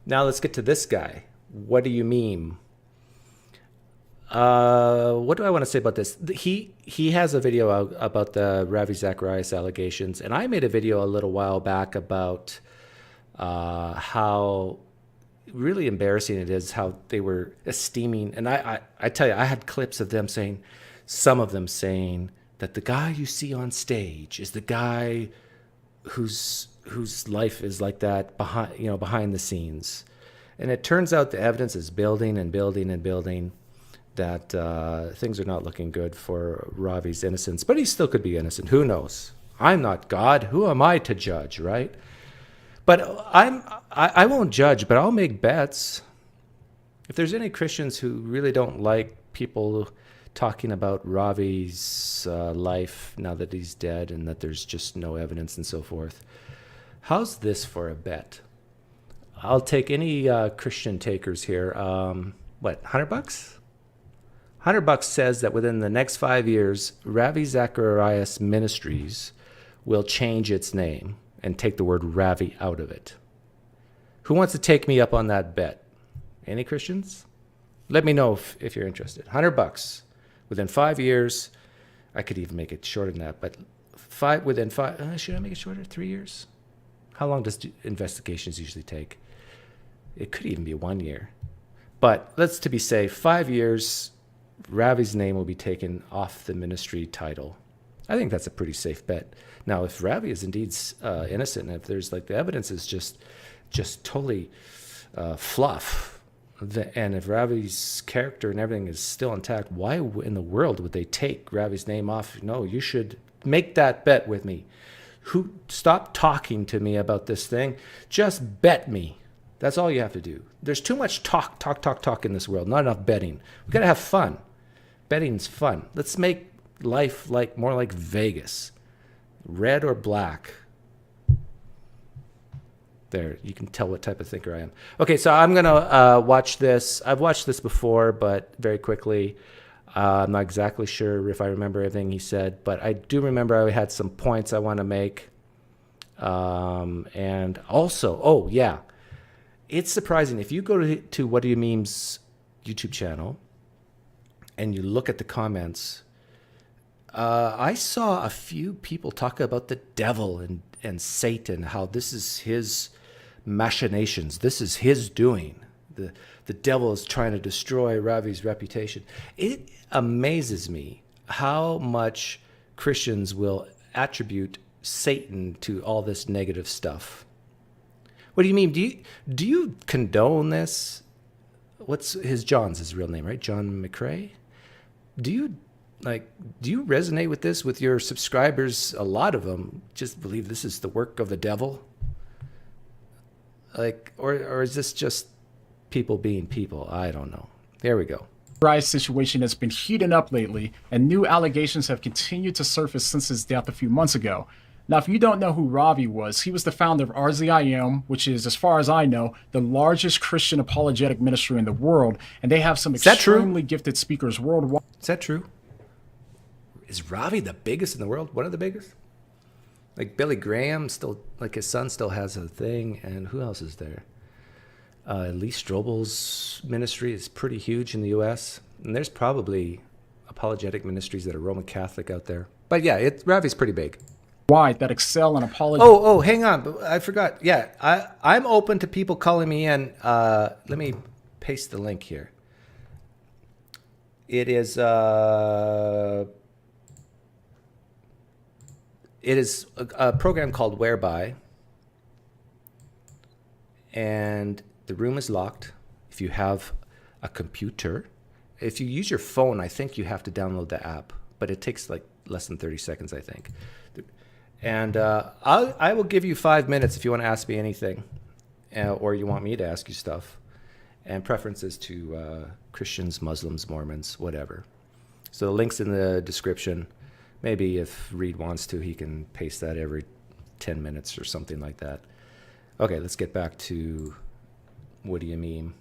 Now let's get to this guy. What do you mean? What do I want to say about this? He has a video about the Ravi Zacharias allegations, and I made a video a little while back about how really embarrassing it is how they were esteeming. And I tell you, I had clips of them saying, some of them saying that the guy you see on stage is the guy whose life is like that behind the scenes. And it turns out the evidence is building and building and building that things are not looking good for Ravi's innocence, but he still could be innocent. Who knows? I'm not God. Who am I to judge, right? But I won't judge, but I'll make bets. If there's any Christians who really don't like people talking about Ravi's life now that he's dead and that there's just no evidence and so forth, how's this for a bet? I'll take any Christian takers here. What, $100? $100 says that within the next 5 years, Ravi Zacharias Ministries will change its name and take the word Ravi out of it. Who wants to take me up on that bet? Any Christians? Let me know if you're interested. $100 within 5 years. I could even make it shorter than that, but within five. Should I make it shorter? 3 years? How long does investigations usually take? It could even be 1 year. But let's to be safe, 5 years, Ravi's name will be taken off the ministry title. I think that's a pretty safe bet. Now, if Ravi is indeed innocent, and if there's like the evidence is just totally fluff, and if Ravi's character and everything is still intact, why in the world would they take Ravi's name off? No, you should make that bet with me. Stop talking to me about this thing. Just bet me. That's all you have to do. There's too much talk in this world, not enough betting. We got to have fun. Betting's fun. Let's make life more like Vegas. Red or black. There, you can tell what type of thinker I am. Okay, so I'm going to watch this. I've watched this before, but very quickly. I'm not exactly sure if I remember everything he said, but I do remember I had some points I want to make. And also, oh, yeah. It's surprising. If you go to What Do You Meme's YouTube channel and you look at the comments, I saw a few people talk about the devil and Satan, how this is his machinations. This is his doing. The devil is trying to destroy Ravi's reputation. It amazes me how much Christians will attribute Satan to all this negative stuff. What do you mean? Do you condone this? John's his real name, right? Jon McCray? Do you resonate with this with your subscribers? A lot of them just believe this is the work of the devil. Or is this just people being people? I don't know. There we go. Rise situation has been heating up lately, and new allegations have continued to surface since his death a few months ago. Now, if you don't know who Ravi was, he was the founder of RZIM, which is, as far as I know, the largest Christian apologetic ministry in the world, and they have some extremely gifted speakers worldwide. Is that true? Is Ravi the biggest in the world? One of the biggest? Like Billy Graham still, like his son still has a thing, and who else is there? Lee Strobel's ministry is pretty huge in the U.S., and there's probably apologetic ministries that are Roman Catholic out there. But yeah, Ravi's pretty big. That excel in apology. Oh, hang on. I forgot. Yeah, I'm open to people calling me in. Let me paste the link here. It is a program called Whereby, and the room is locked. If you have a computer, if you use your phone, I think you have to download the app, but it takes like less than 30 seconds, I think. And I will give you 5 minutes if you want to ask me anything, or you want me to ask you stuff, and preferences to Christians, Muslims, Mormons, whatever. So the link's in the description. Maybe if Reed wants to, he can paste that every 10 minutes or something like that. Okay, let's get back to What Do You Meme?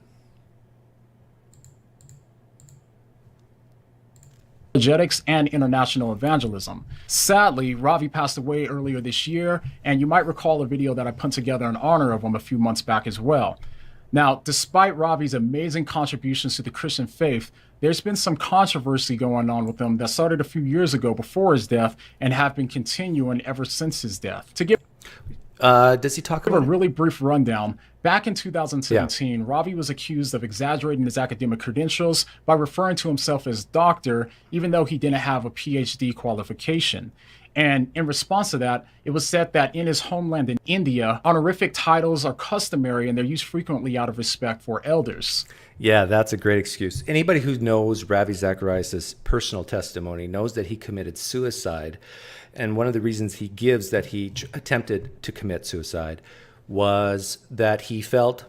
Apologetics and international evangelism. Sadly, Ravi passed away earlier this year, and you might recall a video that I put together in honor of him a few months back as well. Now, despite Ravi's amazing contributions to the Christian faith, there's been some controversy going on with him that started a few years ago before his death and have been continuing ever since his death. To give Does he talk a about really brief rundown, back in 2017, Ravi was accused of exaggerating his academic credentials by referring to himself as doctor, even though he didn't have a PhD qualification. And in response to that, it was said that in his homeland in India, honorific titles are customary and they're used frequently out of respect for elders. Yeah, that's a great excuse. Anybody who knows Ravi Zacharias' personal testimony knows that he committed suicide. And one of the reasons he gives that he attempted to commit suicide was that he felt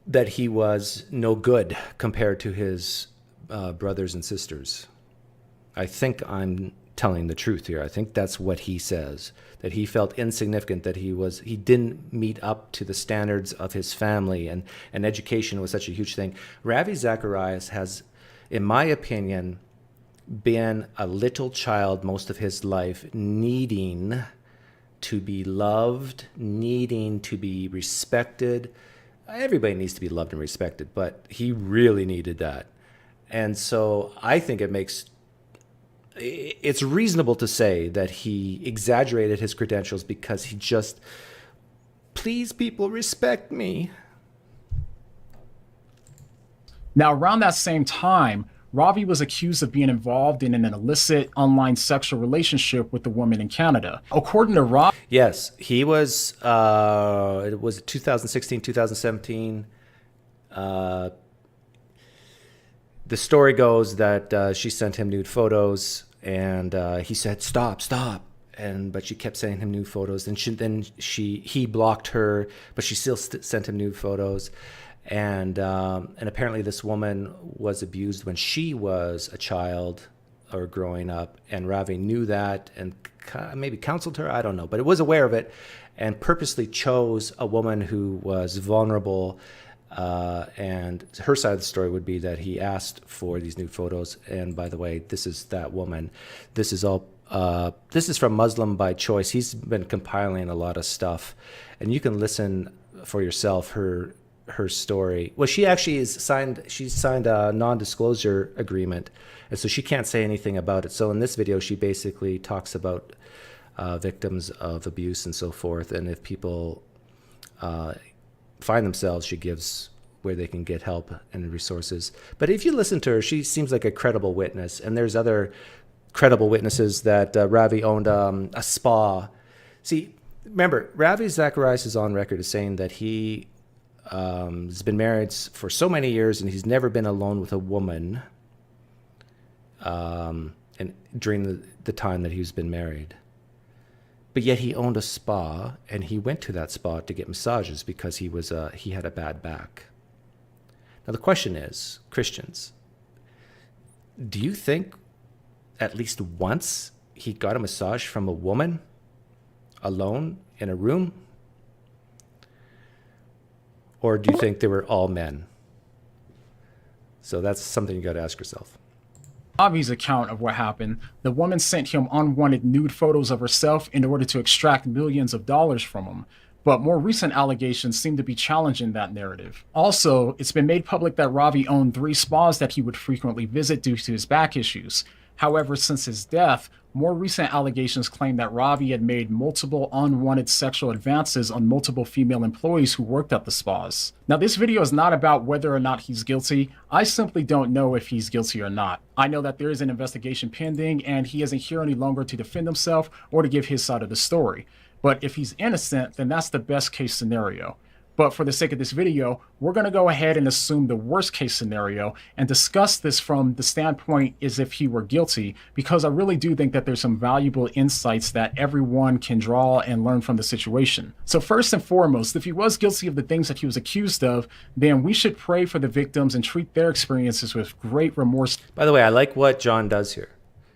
that he was no good compared to his brothers and sisters. I think I'm telling the truth here. I think that's what he says, that he felt insignificant, that he didn't meet up to the standards of his family, and education was such a huge thing. Ravi Zacharias has, in my opinion, been a little child most of his life, needing to be loved, needing to be respected. Everybody needs to be loved and respected, but he really needed that. And so I think it's reasonable to say that he exaggerated his credentials because he just, please people, respect me. Now, around that same time, Ravi was accused of being involved in an illicit online sexual relationship with a woman in Canada. According to Ravi, yes, he was, it was 2016, 2017. The story goes that she sent him nude photos, and he said, "Stop, stop." But she kept sending him nude photos. And he blocked her, but she still sent him nude photos. And apparently this woman was abused when she was a child or growing up, and Ravi knew that and maybe counseled her. I don't know, but it was aware of it, and purposely chose a woman who was vulnerable. And her side of the story would be that he asked for these nude photos. And by the way, this is that woman. This is all. This is from Muslim by Choice. He's been compiling a lot of stuff, and you can listen for yourself. Her story. Well, she actually she's signed a non-disclosure agreement, and so she can't say anything about it. So in this video, she basically talks about victims of abuse and so forth, and if people find themselves, she gives where they can get help and resources. But if you listen to her, she seems like a credible witness. And there's other credible witnesses that Ravi owned a spa. See, remember, Ravi Zacharias is on record as saying that he has been married for so many years and he's never been alone with a woman and during the time that he's been married. But yet he owned a spa, and he went to that spa to get massages because he had a bad back. Now the question is, Christians, do you think at least once he got a massage from a woman alone in a room? Or do you think they were all men? So that's something you got to ask yourself. Ravi's account of what happened, the woman sent him unwanted nude photos of herself in order to extract millions of dollars from him. But more recent allegations seem to be challenging that narrative. Also, it's been made public that Ravi owned 3 spas that he would frequently visit due to his back issues. However, since his death, more recent allegations claim that Ravi had made multiple unwanted sexual advances on multiple female employees who worked at the spas. Now, this video is not about whether or not he's guilty. I simply don't know if he's guilty or not. I know that there is an investigation pending, and he isn't here any longer to defend himself or to give his side of the story. But if he's innocent, then that's the best case scenario. But for the sake of this video, we're going to go ahead and assume the worst case scenario and discuss this from the standpoint as if he were guilty, because I really do think that there's some valuable insights that everyone can draw and learn from the situation. So first and foremost, if he was guilty of the things that he was accused of, then we should pray for the victims and treat their experiences with great remorse. By the way, I like what John does here.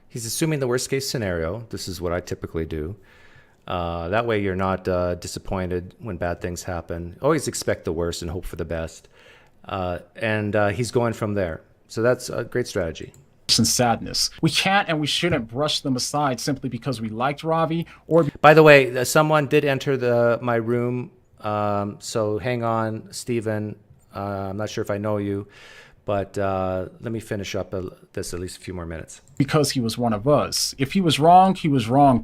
He's assuming the worst case scenario. This is what I typically do. That way you're not disappointed when bad things happen. Always expect the worst and hope for the best. And he's going from there. So that's a great strategy. And sadness. We can't and we shouldn't brush them aside simply because we liked Ravi or... By the way, someone did enter my room So hang on, Stephen. I'm not sure if I know you, but let me finish up this at least a few more minutes. Because he was one of us. If he was wrong,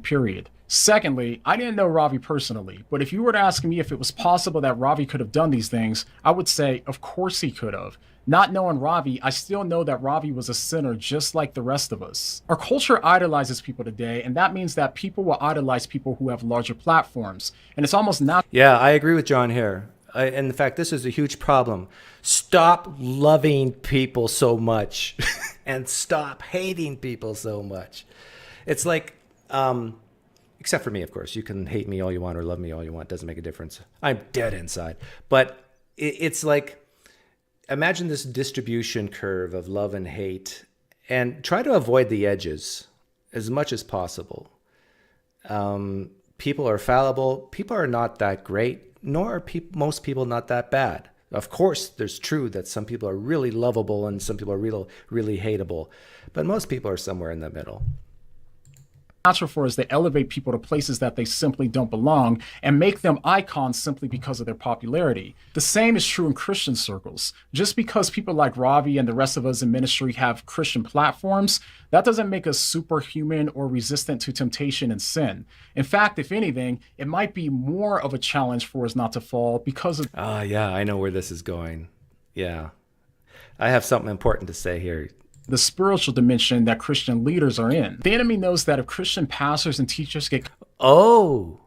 period. Secondly, I didn't know Ravi personally, but if you were to ask me if it was possible that Ravi could have done these things, I would say, of course he could have. Not knowing Ravi, I still know that Ravi was a sinner just like the rest of us. Our culture idolizes people today, and that means that people will idolize people who have larger platforms. And it's almost not. Yeah, I agree with John here. In fact, this is a huge problem. Stop loving people so much and stop hating people so much. It's like, except for me, of course. You can hate me all you want or love me all you want. Doesn't make a difference. I'm dead inside. But it's like, imagine this distribution curve of love and hate and try to avoid the edges as much as possible. People are fallible. People are not that great, nor are most people not that bad. Of course, there's true that some people are really lovable and some people are really hateable, but most people are somewhere in the middle. Natural for is they elevate people to places that they simply don't belong and make them icons simply because of their popularity. The same is true in Christian circles. Just because people like Ravi and the rest of us in ministry have Christian platforms, that doesn't make us superhuman or resistant to temptation and sin. In fact, if anything, it might be more of a challenge for us not to fall because of... Yeah, I know where this is going. Yeah. I have something important to say here. The spiritual dimension that Christian leaders are in. The enemy knows that if Christian pastors and teachers get... Oh,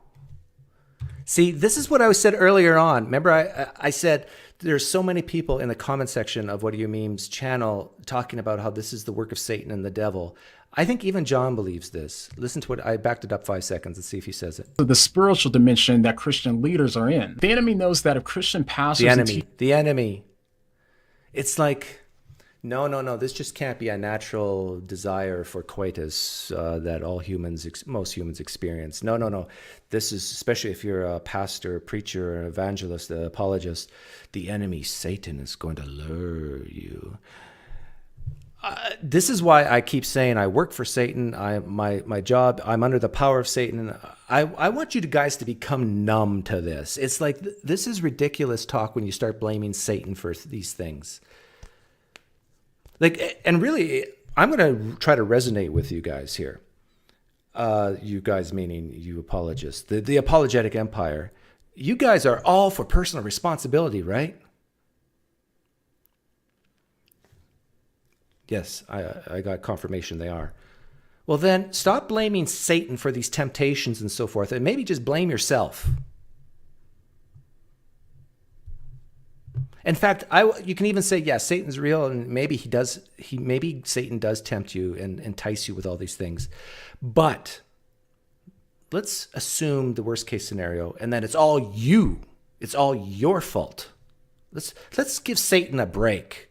see, this is what I said earlier on. Remember, I said there's so many people in the comment section of What Do You Meme's channel talking about how this is the work of Satan and the devil. I think even John believes this. Listen to what I backed it up 5 seconds and see if he says it. The spiritual dimension that Christian leaders are in. The enemy knows that if Christian pastors... The enemy. It's like... No. This just can't be a natural desire for coitus that most humans experience. No. This is, especially if you're a pastor, preacher, evangelist, apologist, the enemy, Satan, is going to lure you. This is why I keep saying I work for Satan. My job, I'm under the power of Satan. I want you guys to become numb to this. It's like, this is ridiculous talk when you start blaming Satan for these things. Like, and really, I'm going to try to resonate with you guys here. You guys meaning you apologists, the apologetic empire. You guys are all for personal responsibility, right? Yes, I got confirmation they are. Well, then stop blaming Satan for these temptations and so forth, and maybe just blame yourself. In fact, you can even say, yes, Satan's real, and maybe maybe Satan does tempt you and entice you with all these things. But let's assume the worst case scenario, and that it's all you. It's all your fault. Let's give Satan a break.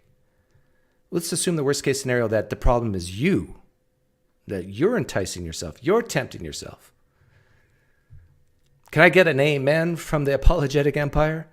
Let's assume the worst case scenario that the problem is you, that you're enticing yourself, you're tempting yourself. Can I get an amen from the apologetic empire?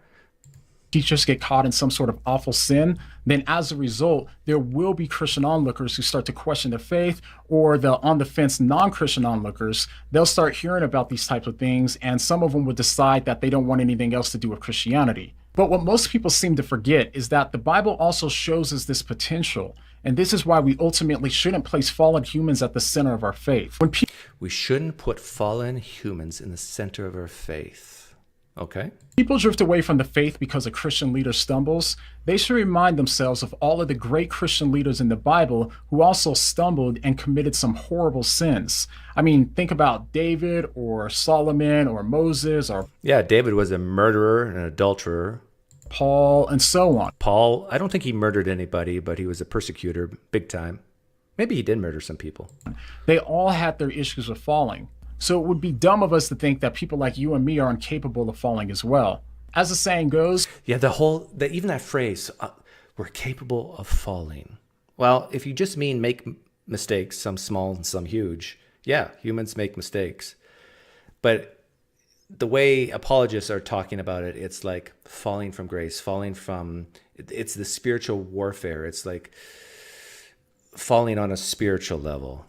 Teachers get caught in some sort of awful sin, then as a result, there will be Christian onlookers who start to question their faith, or the on-the-fence non-Christian onlookers. They'll start hearing about these types of things, and some of them will decide that they don't want anything else to do with Christianity. But what most people seem to forget is that the Bible also shows us this potential, and this is why we ultimately shouldn't place fallen humans at the center of our faith. We shouldn't put fallen humans in the center of our faith. Okay. People drift away from the faith because a Christian leader stumbles. They should remind themselves of all of the great Christian leaders in the Bible who also stumbled and committed some horrible sins. I mean, think about David or Solomon or Moses or... Yeah, David was a murderer and an adulterer. Paul and so on. Paul, I don't think he murdered anybody, but he was a persecutor big time. Maybe he did murder some people. They all had their issues with falling. So it would be dumb of us to think that people like you and me are incapable of falling as well. As the saying goes... Yeah, even that phrase, we're capable of falling. Well, if you just mean make mistakes, some small and some huge, yeah, humans make mistakes. But the way apologists are talking about it, it's like falling from grace, it's the spiritual warfare. It's like falling on a spiritual level.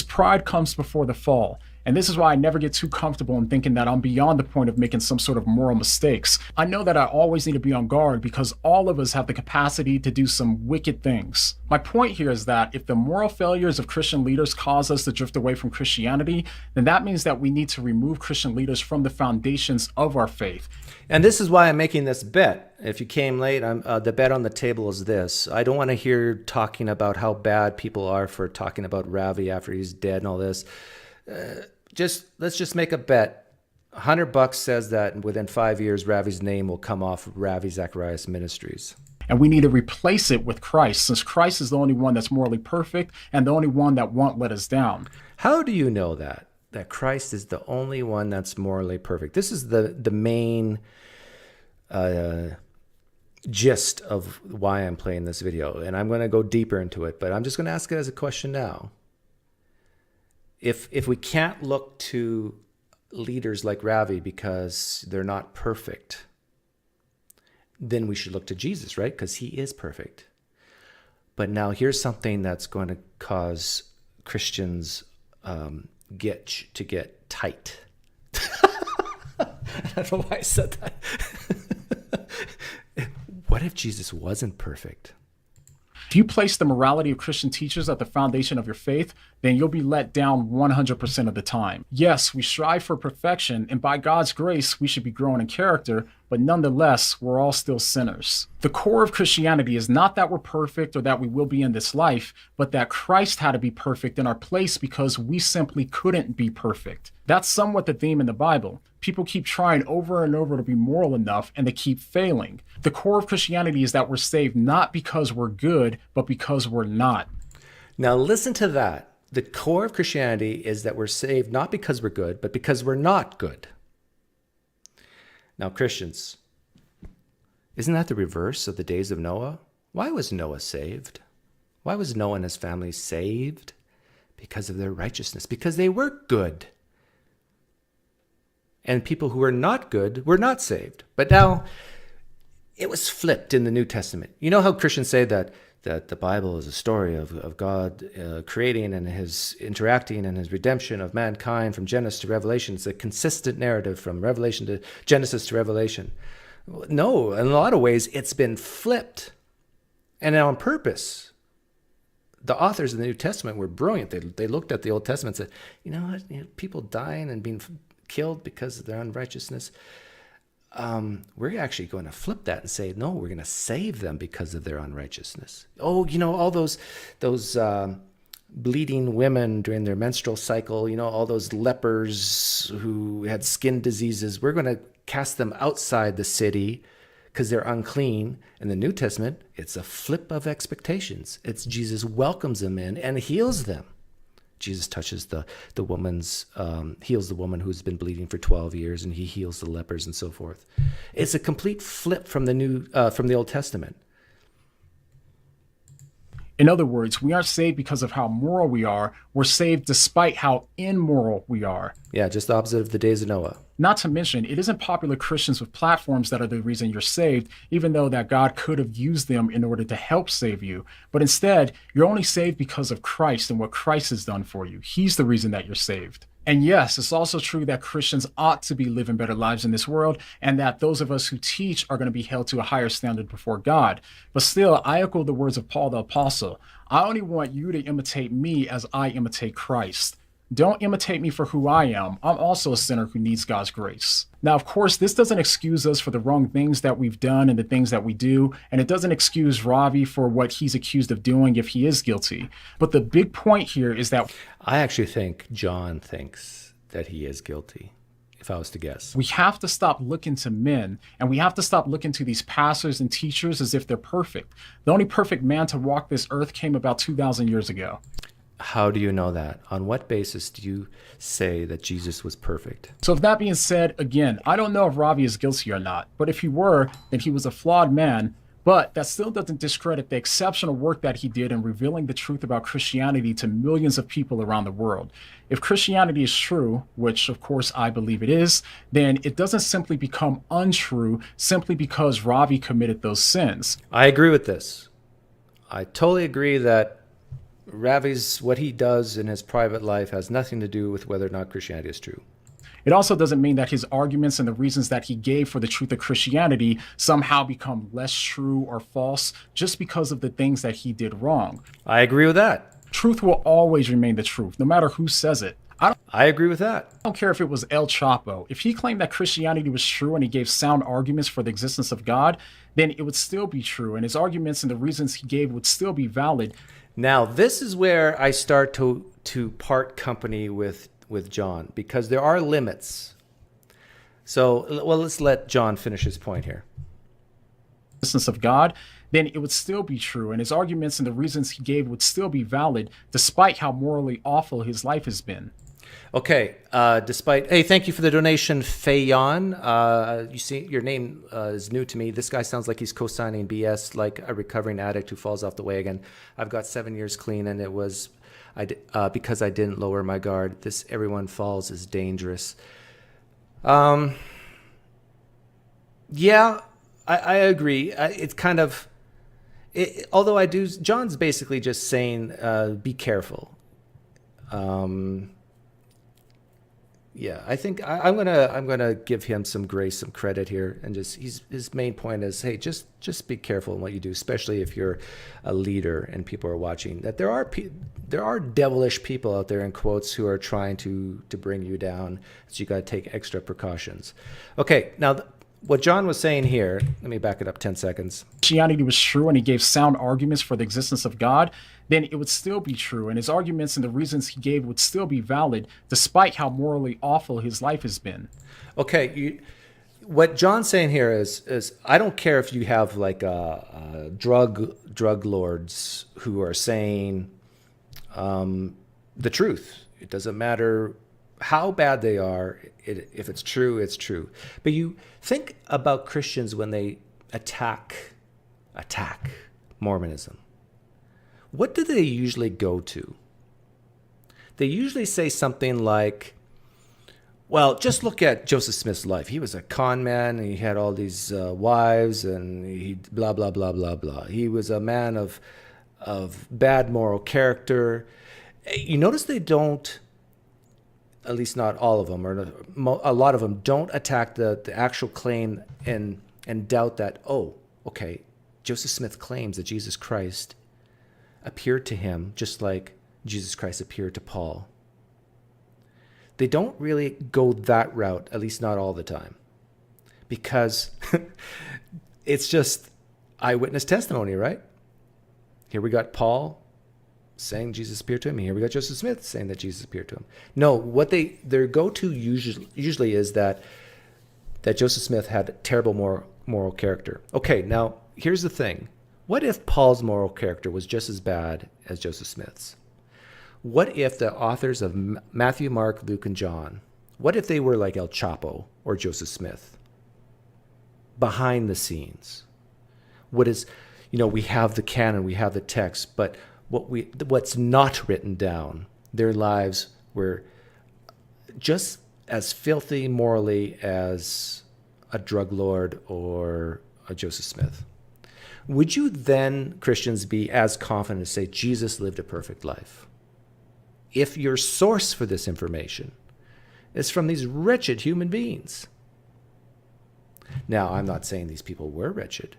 Pride comes before the fall. And this is why I never get too comfortable in thinking that I'm beyond the point of making some sort of moral mistakes. I know that I always need to be on guard because all of us have the capacity to do some wicked things. My point here is that if the moral failures of Christian leaders cause us to drift away from Christianity, then that means that we need to remove Christian leaders from the foundations of our faith. And this is why I'm making this bet. If you came late, the bet on the table is this. I don't want to hear talking about how bad people are for talking about Ravi after he's dead and all this. Let's just make a bet. $100 says that within 5 years, Ravi's name will come off Ravi Zacharias Ministries. And we need to replace it with Christ, since Christ is the only one that's morally perfect and the only one that won't let us down. How do you know that Christ is the only one that's morally perfect? This is the main gist of why I'm playing this video, and I'm going to go deeper into it, but I'm just going to ask it as a question now. If we can't look to leaders like Ravi because they're not perfect, then we should look to Jesus, right? Because he is perfect. But now here's something that's going to cause Christians get tight. I don't know why I said that. What if Jesus wasn't perfect? If you place the morality of Christian teachers at the foundation of your faith, then you'll be let down 100% of the time. Yes, we strive for perfection, and by God's grace, we should be growing in character, but nonetheless, we're all still sinners. The core of Christianity is not that we're perfect or that we will be in this life, but that Christ had to be perfect in our place because we simply couldn't be perfect. That's somewhat the theme in the Bible. People keep trying over and over to be moral enough, and they keep failing. The core of Christianity is that we're saved not because we're good, but because we're not. Now listen to that. The core of Christianity is that we're saved not because we're good, but because we're not good. Now, Christians, isn't that the reverse of the days of Noah? Why was Noah saved? Why was Noah and his family saved? Because of their righteousness, because they were good. And people who were not good were not saved. But now it was flipped in the New Testament. You know how Christians say that the Bible is a story of God creating and his interacting and his redemption of mankind from Genesis to Revelation. It's a consistent narrative from Revelation to Genesis to Revelation. No, in a lot of ways, it's been flipped. And on purpose. The authors of the New Testament were brilliant. They looked at the Old Testament and said, you know what, people dying and being killed because of their unrighteousness. We're actually going to flip that and say, no, we're going to save them because of their unrighteousness. Oh, all those bleeding women during their menstrual cycle, all those lepers who had skin diseases, we're going to cast them outside the city because they're unclean. In the New Testament, it's a flip of expectations. It's Jesus welcomes them in and heals them. Jesus touches the woman's, heals the woman who's been bleeding for 12 years, and he heals the lepers and so forth. It's a complete flip from the Old Testament. In other words, we aren't saved because of how moral we are. We're saved despite how immoral we are. Yeah, just the opposite of the days of Noah. Not to mention, it isn't popular Christians with platforms that are the reason you're saved, even though that God could have used them in order to help save you. But instead, you're only saved because of Christ and what Christ has done for you. He's the reason that you're saved. And yes, it's also true that Christians ought to be living better lives in this world, and that those of us who teach are going to be held to a higher standard before God. But still, I echo the words of Paul the Apostle. I only want you to imitate me as I imitate Christ. Don't imitate me for who I am. I'm also a sinner who needs God's grace. Now, of course, this doesn't excuse us for the wrong things that we've done and the things that we do, and it doesn't excuse Ravi for what he's accused of doing if he is guilty. But the big point here is that I actually think John thinks that he is guilty, if I was to guess. We have to stop looking to men, and we have to stop looking to these pastors and teachers as if they're perfect. The only perfect man to walk this earth came about 2,000 years ago. How do you know that? On what basis do you say that Jesus was perfect? So if that being said, again, I don't know if Ravi is guilty or not, but if he were, then he was a flawed man. But that still doesn't discredit the exceptional work that he did in revealing the truth about Christianity to millions of people around the world. If Christianity is true, which of course I believe it is, then it doesn't simply become untrue simply because Ravi committed those sins. I agree with this. I totally agree that Ravi's, what he does in his private life has nothing to do with whether or not Christianity is true. It also doesn't mean that his arguments and the reasons that he gave for the truth of Christianity somehow become less true or false just because of the things that he did wrong. I agree with that. Truth will always remain the truth, no matter who says it. I agree with that. I don't care if it was El Chapo. If he claimed that Christianity was true and he gave sound arguments for the existence of God, then it would still be true, and his arguments and the reasons he gave would still be valid. Now, this is where I start to part company with Jon, because there are limits. So, well, let's let Jon finish his point here. Existence of God, then it would still be true, and his arguments and the reasons he gave would still be valid, despite how morally awful his life has been. Okay, hey, thank you for the donation, Fayon. You see, your name is new to me. This guy sounds like he's co-signing BS, like a recovering addict who falls off the wagon. I've got 7 years clean, and it was because I didn't lower my guard. This everyone falls is dangerous. Yeah, I agree. It's kind of, although Jon's basically just saying, be careful. Yeah, I think I'm gonna give him some grace, some credit here, and his main point is, hey, just be careful in what you do, especially if you're a leader and people are watching. That there are devilish people out there, in quotes, who are trying to bring you down. So you got to take extra precautions. Okay, now what Jon was saying here, let me back it up 10 seconds. Christianity was true and he gave sound arguments for the existence of God, then it would still be true, and his arguments and the reasons he gave would still be valid, despite how morally awful his life has been. Okay, what Jon's saying here is I don't care if you have like drug lords who are saying the truth. It doesn't matter how bad they are. If it's true, it's true. But you think about Christians when they attack Mormonism. What do they usually go to? They usually say something like, well, just look at Joseph Smith's life. He was a con man, and he had all these wives, and he blah, blah, blah, blah, blah. He was a man of bad moral character. You notice they don't, at least not all of them, or a lot of them don't attack the actual claim and doubt that, oh, okay, Joseph Smith claims that Jesus Christ appeared to him just like Jesus Christ appeared to Paul. They don't really go that route, at least not all the time, because it's just eyewitness testimony, right? Here we got Paul saying Jesus appeared to him. Here we got Joseph Smith saying that Jesus appeared to him. No, what their go-to usually is that Joseph Smith had terrible moral character. Okay, now here's the thing. What if Paul's moral character was just as bad as Joseph Smith's? What if the authors of Matthew, Mark, Luke, and John, what if they were like El Chapo or Joseph Smith? Behind the scenes. We have the canon, we have the text, but what's not written down, their lives were just as filthy morally as a drug lord or a Joseph Smith. Would you then, Christians, be as confident to say Jesus lived a perfect life if your source for this information is from these wretched human beings? Now, I'm not saying these people were wretched,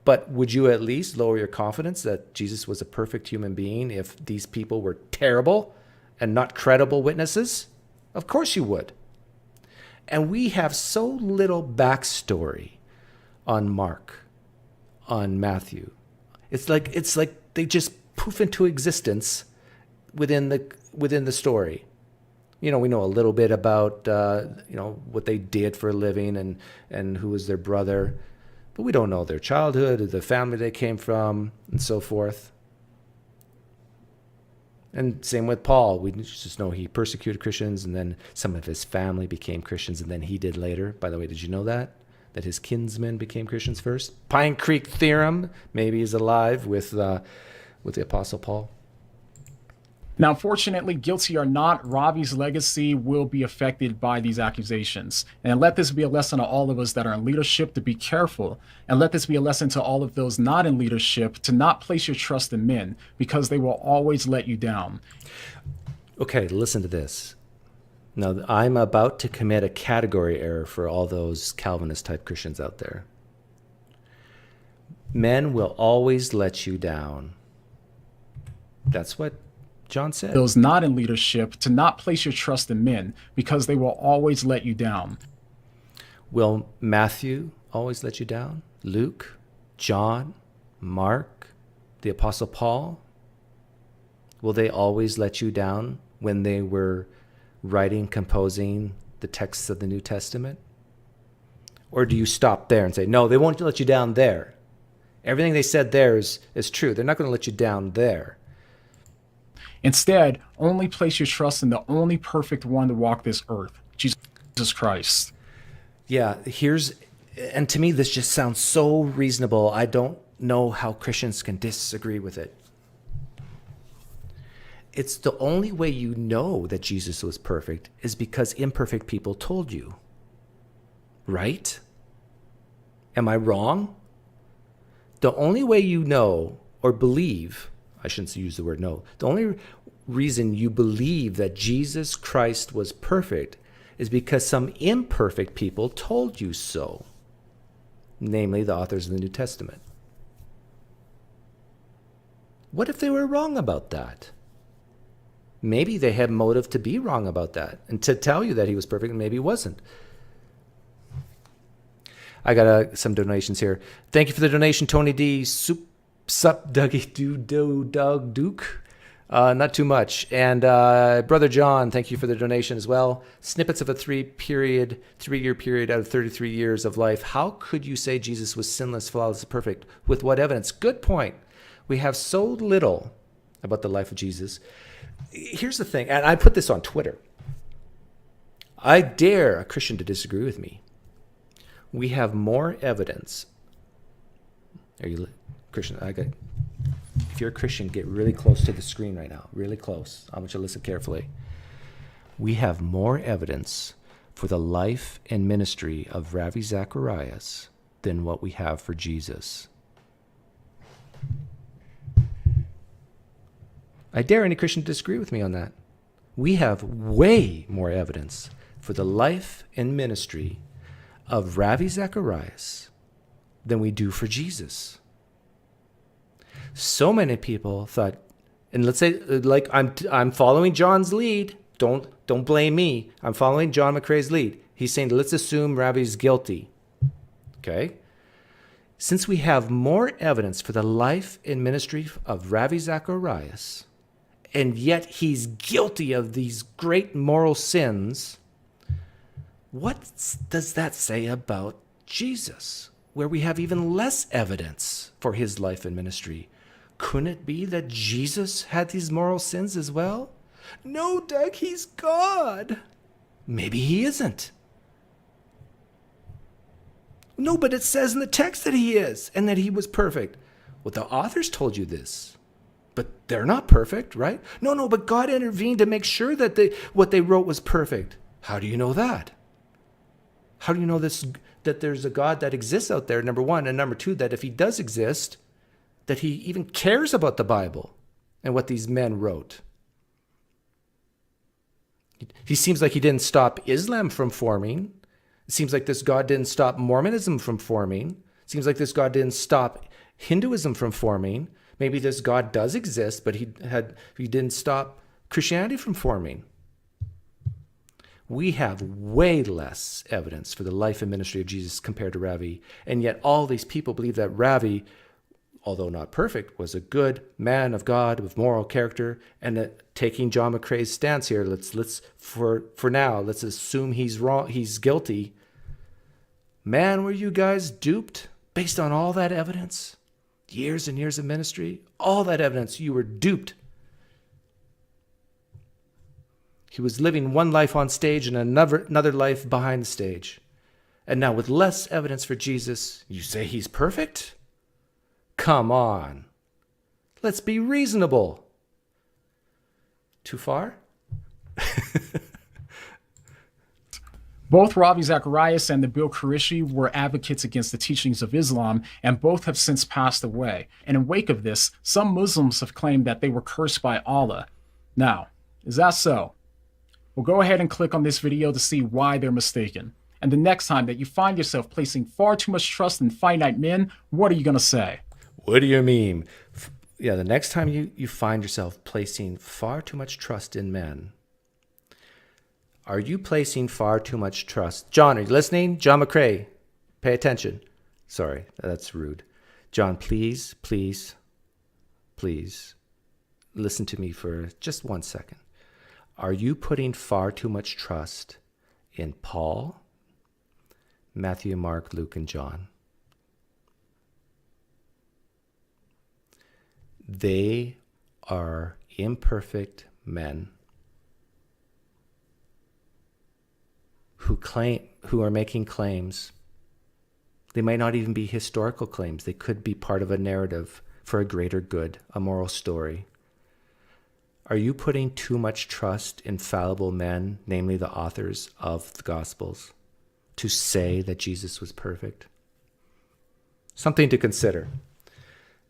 but would you at least lower your confidence that Jesus was a perfect human being if these people were terrible and not credible witnesses? Of course you would. And we have so little backstory on Mark, on Matthew. It's like they just poof into existence within the story. We know a little bit about what they did for a living and who was their brother, but we don't know their childhood or the family they came from and so forth. And same with Paul. We just know he persecuted Christians, and then some of his family became Christians, and then he did later. By the way, did you know that his kinsmen became Christians first? Pinecreek theorem, maybe he's alive with the Apostle Paul. Now, unfortunately, guilty or not, Ravi's legacy will be affected by these accusations. And let this be a lesson to all of us that are in leadership to be careful. And let this be a lesson to all of those not in leadership to not place your trust in men, because they will always let you down. Okay, listen to this. Now, I'm about to commit a category error for all those Calvinist-type Christians out there. Men will always let you down. That's what John said. Those not in leadership to not place your trust in men, because they will always let you down. Will Matthew always let you down? Luke, John, Mark, the Apostle Paul? Will they always let you down when they were writing, composing the texts of the New Testament? Or do you stop there and say, no, they won't let you down there? Everything they said there is true. They're not going to let you down there. Instead, only place your trust in the only perfect one to walk this earth, Jesus Christ. Yeah, and to me, this just sounds so reasonable. I don't know how Christians can disagree with it. It's the only way you know that Jesus was perfect is because imperfect people told you. Right? Am I wrong? The only way you know or believe, I shouldn't use the word know, the only reason you believe that Jesus Christ was perfect is because some imperfect people told you so, namely the authors of the New Testament. What if they were wrong about that? Maybe they had motive to be wrong about that and to tell you that he was perfect and maybe he wasn't. I got some donations here. Thank you for the donation, Tony D. Sup, Dougie, Doug, Duke. Not too much. And Brother John, thank you for the donation as well. Snippets of a 3-year period out of 33 years of life. How could you say Jesus was sinless, flawless, perfect? With what evidence? Good point. We have so little about the life of Jesus. Here's the thing, and I put this on Twitter. I dare a Christian to disagree with me. We have more evidence. Are you Christian? If you're a Christian, get really close to the screen right now. Really close. I want you to listen carefully. We have more evidence for the life and ministry of Ravi Zacharias than what we have for Jesus. I dare any Christian to disagree with me on that. We have way more evidence for the life and ministry of Ravi Zacharias than we do for Jesus. So many people thought, and let's say, like I'm following John's lead. Don't blame me. I'm following Jon McCray's lead. He's saying, let's assume Ravi's guilty. Okay? Since we have more evidence for the life and ministry of Ravi Zacharias, and yet he's guilty of these great moral sins, what does that say about Jesus, where we have even less evidence for his life and ministry? Couldn't it be that Jesus had these moral sins as well? No, Doug, he's God. Maybe he isn't. No, but it says in the text that he is and that he was perfect. Well, the authors told you this, but they're not perfect, right? No, but God intervened to make sure that what they wrote was perfect. How do you know that? How do you know this, that there's a God that exists out there, number one, and number two, that if he does exist, that he even cares about the Bible and what these men wrote? He seems like he didn't stop Islam from forming. It seems like this God didn't stop Mormonism from forming. It seems like this God didn't stop Hinduism from forming. Maybe this God does exist, but he didn't stop Christianity from forming. We have way less evidence for the life and ministry of Jesus compared to Ravi, and yet all these people believe that Ravi, although not perfect, was a good man of God with moral character, and that taking Jon McCray's stance here, let's for now, let's assume he's wrong, he's guilty. Man, were you guys duped based on all that evidence? Years and years of ministry, all that evidence, you were duped. He was living one life on stage and another life behind the stage. And now with less evidence for Jesus, you say he's perfect? Come on. Let's be reasonable. Too far? Both Ravi Zacharias and Nabil Qureshi were advocates against the teachings of Islam, and both have since passed away. And in wake of this, some Muslims have claimed that they were cursed by Allah. Now, is that so? Well, go ahead and click on this video to see why they're mistaken. And the next time that you find yourself placing far too much trust in finite men, what are you going to say? What do you mean? Yeah, the next time you find yourself placing far too much trust in men, are you placing far too much trust? John, are you listening? Jon McCray, pay attention. Sorry, that's rude. John, please, please, please listen to me for just 1 second. Are you putting far too much trust in Paul, Matthew, Mark, Luke, and John? They are imperfect men who are making claims. They might not even be historical claims. They could be part of a narrative for a greater good, a moral story. Are you putting too much trust in fallible men, namely the authors of the Gospels, to say that Jesus was perfect? Something to consider.